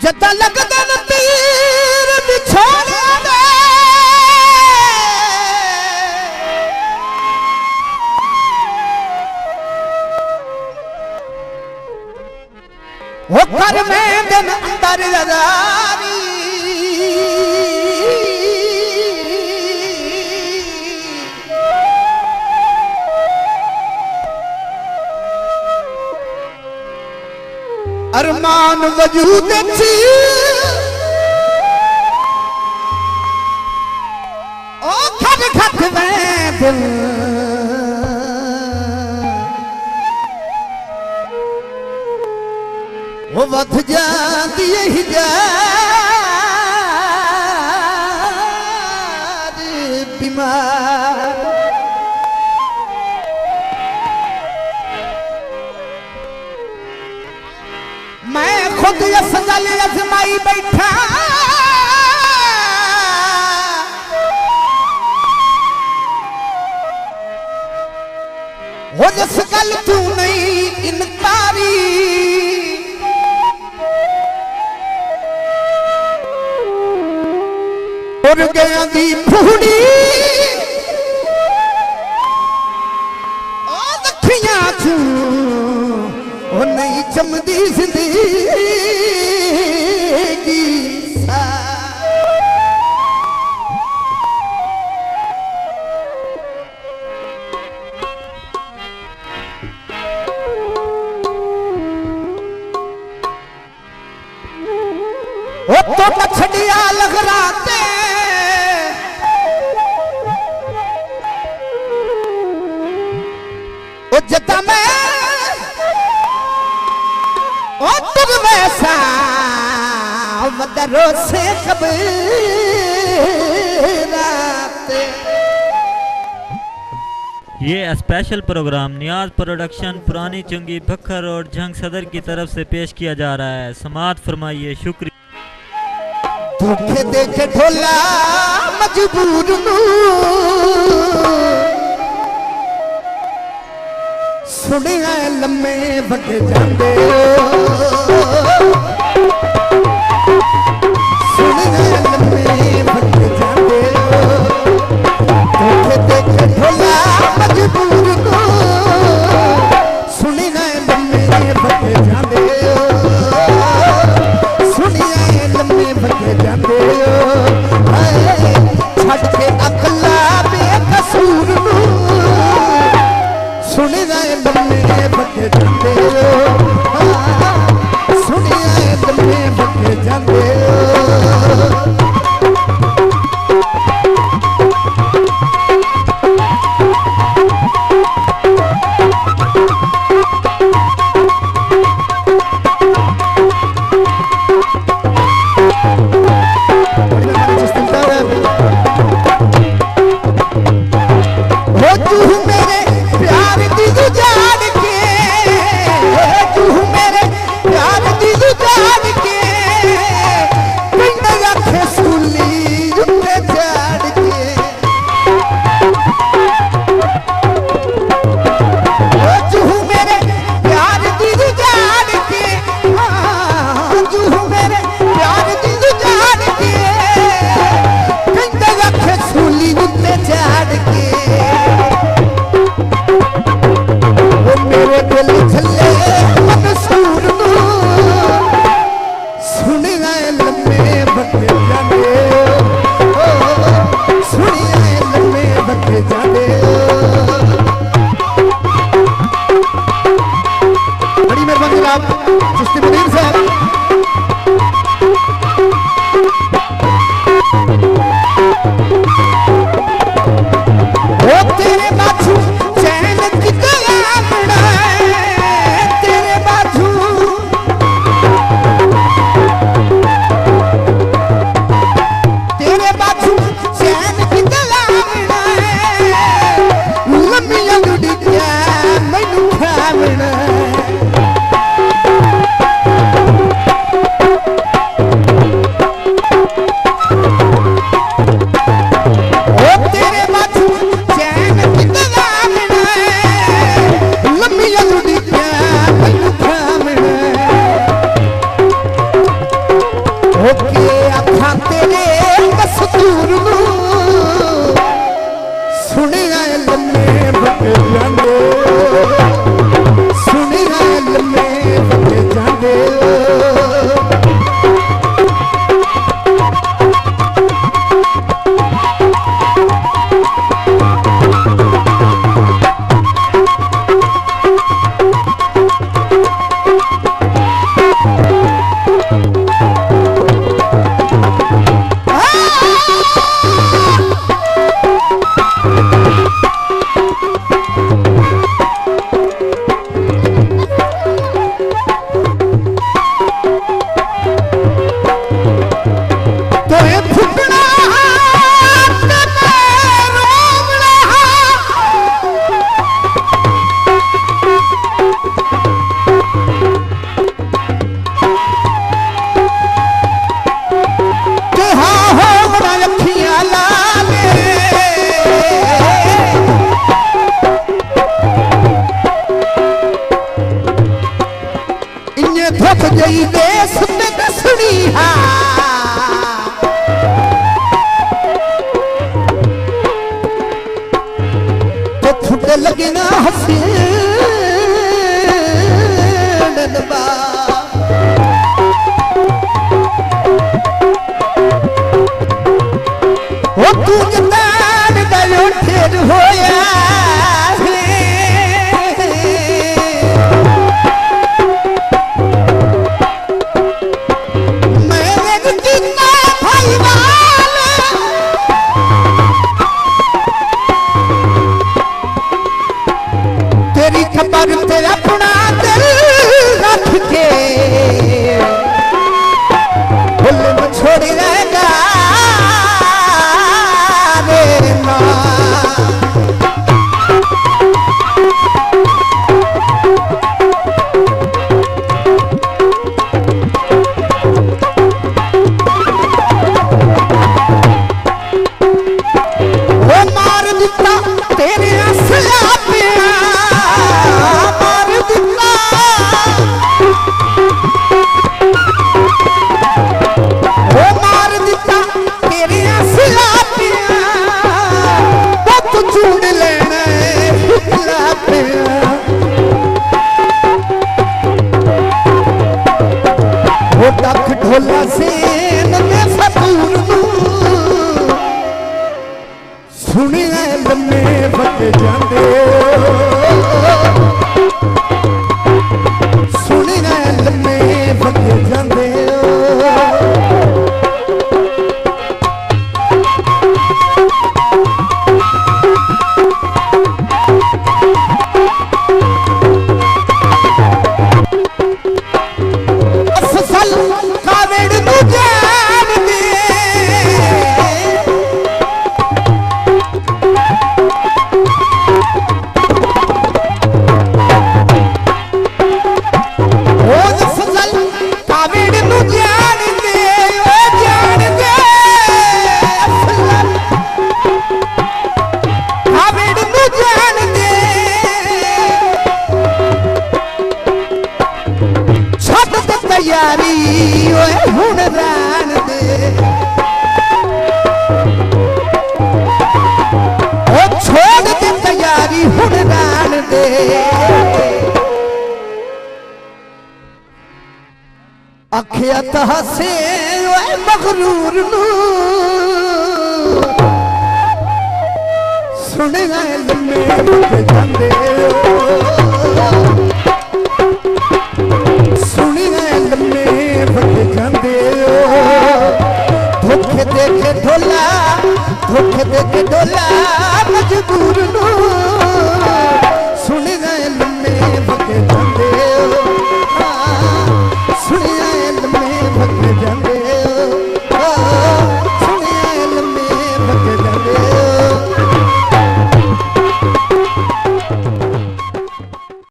जदा लगदे न तीर बिछोड़े दे वो कर में दिन अंदर जदारी अरमान वजूद थी ओ खट खट में दिल वो वध जाती ही बीमार मैं खुद असगल अजमाई बैठा हो जिस गल तू नहीं इनकारी उड़ गया दी फूड़ी ओ दखियां तू ओ नहीं चमदी जिंदगी ओ तो मछड़िया लहराते ओ जता मैं ओ तुम वैसा मदरों से कबराते ये स्पेशल प्रोग्राम नियाज प्रोडक्शन पुरानी चुंगी भखर रोड जंग सदर की तरफ से पेश किया जा रहा है। समाअत फरमाइए। शुक्रिया। धोखे देखे ढोला मजबूर सुनिया लम्मे बटे जाते सुनिया लम्मे बटे जाते धोखे देखे ढोला मजबूर सुनिया लम्मे बटे जाते सुनिया लम्मे बटे जाते छड़ के अकला बेकसूर सुनिया लम्मे बटे जाते सुनिया लम्मे बटे जाते लगना हसीन बा ओ तू जतान गयो ठेर होया खबर ते अपना दिल रख के भूल में छोड़ रहेगा रे माँ वो मार दिता तेरे असला पे ढोला सेन में फतूर सुने लम्मे बच जाते सुने लम्मे बच जाते यारी ओए हुण रान दे ओ छोड़ दे तैयारी हुण रान दे अखिया तहसे ओए मगरूर नू सुन गए लम्मे जांदे